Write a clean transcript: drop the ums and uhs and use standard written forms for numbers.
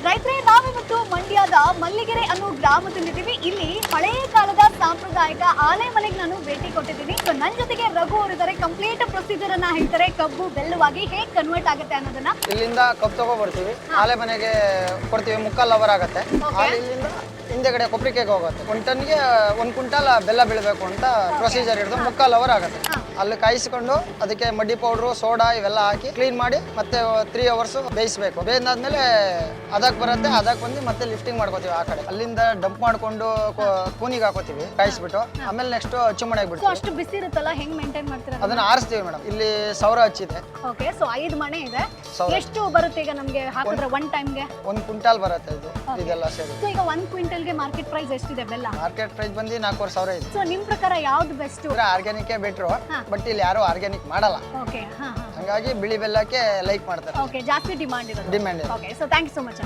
ರೈತರೇ, ನಾವಿವತ್ತು ಮಂಡ್ಯದ ಮಲ್ಲಿಗೆರೆ ಅನ್ನೋ ಗ್ರಾಮದಲ್ಲಿದ್ದೀವಿ. ಇಲ್ಲಿ ಹಳೆಯ ಕಾಲದ ಸಾಂಪ್ರದಾಯಿಕ ಆಲೆ ಮನೆಗೆ ನಾನು ಭೇಟಿ ಕೊಟ್ಟಿದ್ದೀನಿ. ಸೊ ನನ್ನ ಜೊತೆಗೆ ರಘು ಅವರಿದ್ದಾರೆ. ಕಂಪ್ಲೀಟ್ ಪ್ರೊಸೀಜರ್ ಅನ್ನ ಹೇಳ್ತಾರೆ, ಕಬ್ಬು ಬೆಲ್ಲವಾಗಿ ಹೇಗೆ ಕನ್ವರ್ಟ್ ಆಗುತ್ತೆ ಅನ್ನೋದನ್ನ. ಇಲ್ಲಿಂದ ಕಬ್ಬು ತಗೋ ಬರ್ತೀವಿ, ಆಲೆ ಮನೆಗೆ ಕೊಡ್ತೀವಿ, ಮುಕ್ಕಾಲ್ ಅವರ್ ಆಗುತ್ತೆ. ಇಲ್ಲಿಂದ ಹಿಂದೆಗಡೆ ಕೊಬ್ಬರಿಕೆಗೆ ಹೋಗುತ್ತೆ. 1 ಟನ್ಗೆ 1 ಕ್ವಿಂಟಲ್ ಬೆಲ್ಲ ಬೀಳಬೇಕು ಅಂತ ಪ್ರೊಸೀಜರ್ ಹಿಡಿದು ಮುಕ್ಕಾಲ್ ಅವರ್ ಆಗುತ್ತೆ. ಅಲ್ಲಿ ಕಾಯಿಸಿಕೊಂಡು ಅದಕ್ಕೆ ಮಡ್ಡಿ ಪೌಡ್ರು, ಸೋಡಾ ಇವೆಲ್ಲ ಹಾಕಿ ಕ್ಲೀನ್ ಮಾಡಿ ಮತ್ತೆ 3 ಅವರ್ಸ್ ಬೇಯಿಸಬೇಕು. ಬೇಯಿದಾದ್ಮೇಲೆ ಅದಕ್ಕೆ ಬರುತ್ತೆ. ಅದಕ್ಕೆ ಬಂದು ಮತ್ತೆ ಲಿಫ್ಟಿಂಗ್ ಮಾಡ್ಕೋತೀವಿ ಆ ಕಡೆ. ಅಲ್ಲಿಂದ ಡಂಪ್ ಮಾಡ್ಕೊಂಡು ಕೂನಿಗೆ ಹಾಕೋತೀವಿ ಕಾಯಿಸ್ಬಿಟ್ಟು. ಆಮೇಲೆ ನೆಕ್ಸ್ಟ್ ಚುಮ್ಮನೆಗೆ ಬಿಡ್ತೀವಿ. ಅಷ್ಟು ಬಿಸಿ ಇರುತ್ತಲ್ಲ, ಹೆಂಗ್ ಮೇಂಟೈನ್ ಮಾಡ್ತೀರಾ? ಅದನ್ನ ಆರಿಸ್ತೀವಿ ಮೇಡಮ್. ಇಲ್ಲಿ 1000 ಹಚ್ಚಿದೆ. ಓಕೆ, ಸೊ 5 ಮನೆ ಇದೆ. ಎಷ್ಟು ಬರುತ್ತೆ ಈಗ ನಮಗೆ ಹಾಕಿದ್ರೆ 1 ಟೈಮ್ಗೆ? 1 ಕ್ವಿಂಟಲ್ ಬರುತ್ತೆ ಇದು, ಇದೆಲ್ಲ ಸೇರಿ. ಸೊ ಈಗ 1 ಕ್ವಿಂಟಲ್ಗೆ ಮಾರ್ಕೆಟ್ ಪ್ರೈಸ್ ಎಷ್ಟಿದೆ ಬೆಲ್ಲ? ಮಾರ್ಕೆಟ್ ಪ್ರೈಸ್ ಬಂದು 4500 ಇದೆ. ಸೊ ನಿಮ್ ಪ್ರಕಾರ ಯಾವ್ದು ಬೆಸ್ಟ್? ಆರ್ಗ್ಯಾನಿಕ್ ಬೆಟ್ರು, ಬಟ್ ಇಲ್ಲಿ ಯಾರು ಆರ್ಗ್ಯಾನಿಕ್ ಮಾಡಲ್ಲ. ಓಕೆ, ಹಂಗಾಗಿ ಬಿಳಿ ಬೆಲ್ಲಕ್ಕೆ ಲೈಕ್ ಮಾಡ್ತಾರೆ. ಓಕೆ, ಜಾಸ್ತಿ ಡಿಮಾಂಡ್ ಇರೋದು. ಡಿಮ್ಯಾಂಡ್ ಇದೆ. Okay, so thank you so much.